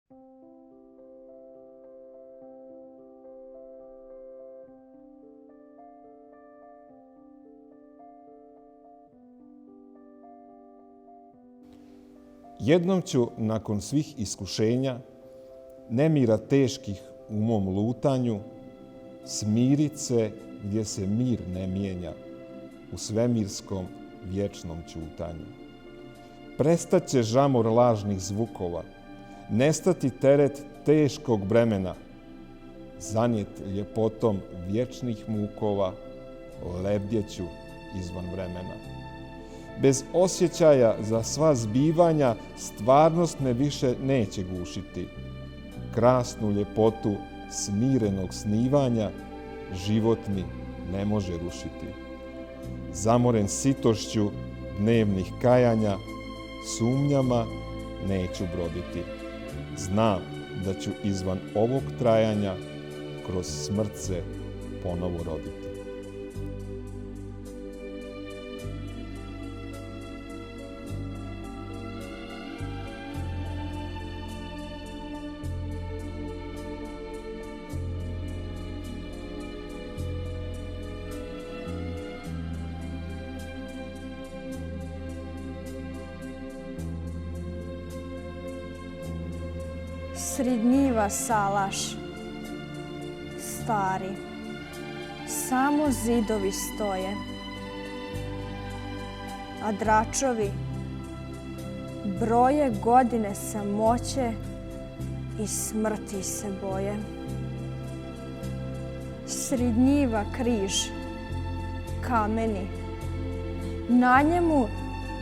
Jednom ću, nakon svih iskušenja, nemira teških u mom lutanju, smirit se gdje se mir ne mijenja, u svemirskom vječnom ćutanju. Prestaće žamor lažnih zvukova, nestati teret teškog bremena, zanijet ljepotom vječnih mukova, lebdjeću izvan vremena. Bez osjećaja za sva zbivanja stvarnost me više neće gušiti. Krasnu ljepotu smirenog snivanja život mi ne može rušiti. Zamoren sitošću dnevnih kajanja, sumnjama neću broditi. Znam da ću izvan ovog trajanja kroz smrt se ponovo roditi. Srid njiva salaš, stari, samo zidovi stoje, a dračovi broje godine samoće i smrti se boje. Srid njiva križ, kameni, na njemu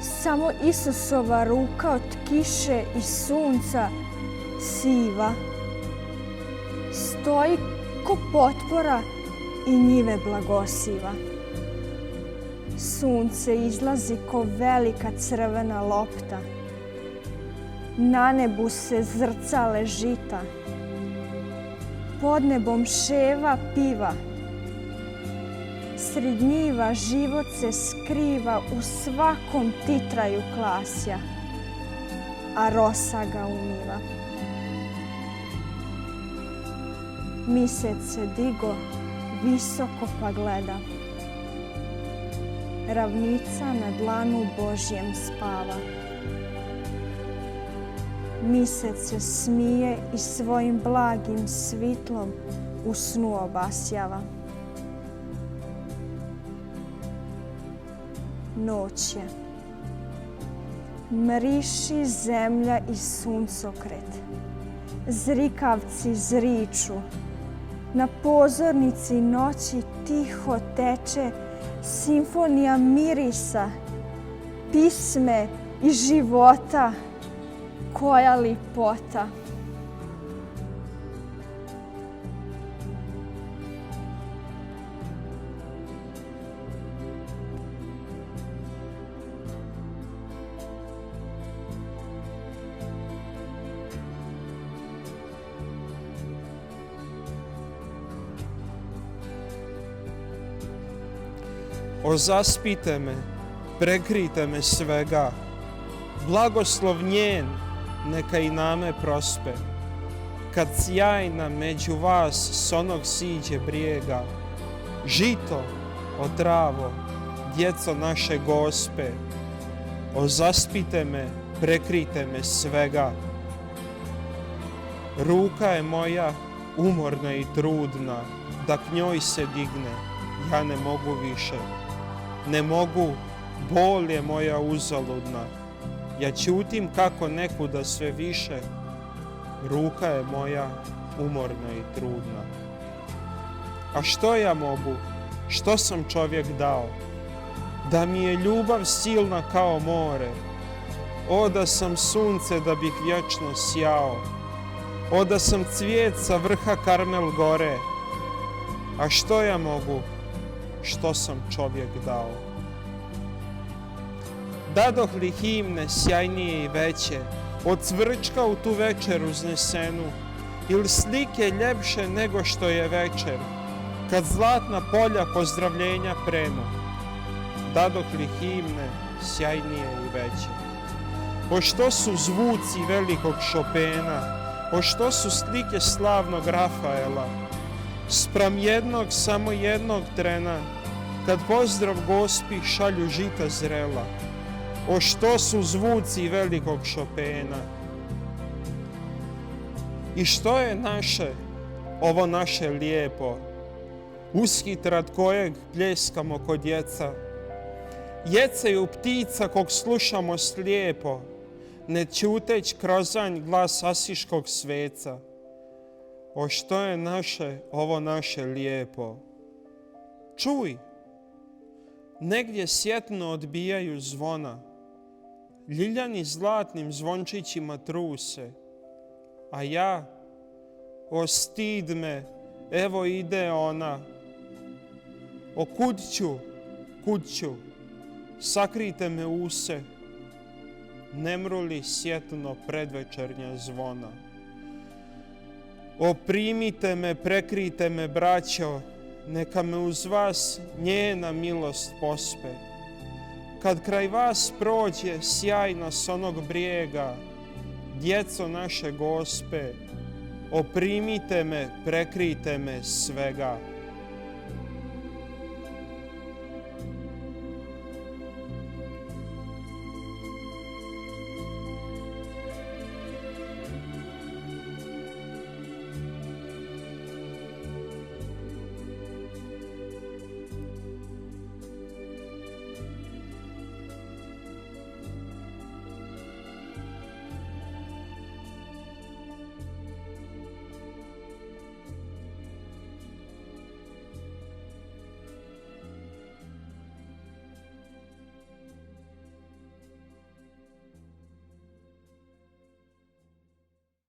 samo Isusova ruka od kiše i sunca siva, stoji ko potpora i njive blagosiva. Sunce izlazi ko velika crvena lopta, na nebu se zrcale žita, pod nebom ševa piva. Sred njiva život se skriva u svakom titraju klasja, a rosa ga umiva. Misec se digo, visoko pa gleda. Ravnica na dlanu Božjem spava. Misec se smije i svojim blagim svitlom u snu obasjava. Noć je. Mriši zemlja i suncokret. Zrikavci zriču. Na pozornici noći tiho teče simfonija mirisa, pisme i života. Koja lipota! Ozaspite me, prekrijte me svega, blagoslov njen neka i name prospe. Kad sjajna među vas s onog siđe brijega, žito, otravo, djeco naše Gospe, ozaspite me, prekrijte me svega. Ruka je moja umorna i trudna, da k njoj se digne, ja ne mogu više. Ne mogu, bol je moja uzaludna, ja ćutim kako nekuda sve više, ruka je moja umorna i trudna. A što ja mogu, što sam čovjek dao, da mi je ljubav silna kao more, o da sam sunce da bih vječno sjao, o da sam cvijet sa vrha Karmel gore, a što ja mogu, što sam čovjek dao. Dadoh li himne sjajnije i veće, od cvrčka u tu večer uznesenu, ili slike ljepše nego što je večer, kad zlatna polja pozdravljenja prenu. Dadoh li himne sjajnije i veće. Pošto su zvuci velikog Šopena, O što su slike slavnog Rafaela, spram samo jednog trena, kad pozdrav Gospi šalju žita zrela. O što su zvuci velikog Chopina. I što je naše, ovo naše lijepo, ushit rad kojeg pljeskamo ko djeca. Jecaju ptica kog slušamo slijepo, ne čuteć krozanj glas asiškog sveca. O što je naše, ovo naše lijepo. Čuj, negdje sjetno odbijaju zvona, ljiljani zlatnim zvončićima truse, a ja, o stid me, evo ide ona. O kud ću, sakrite me use, ne mruli sjetno predvečernja zvona. O primite me, prekrijte me, braćo, neka me uz vas njena milost pospe. Kad kraj vas prođe sjajna s onog brijega, djeco naše Gospe, oprimite me, prekrijte me svega.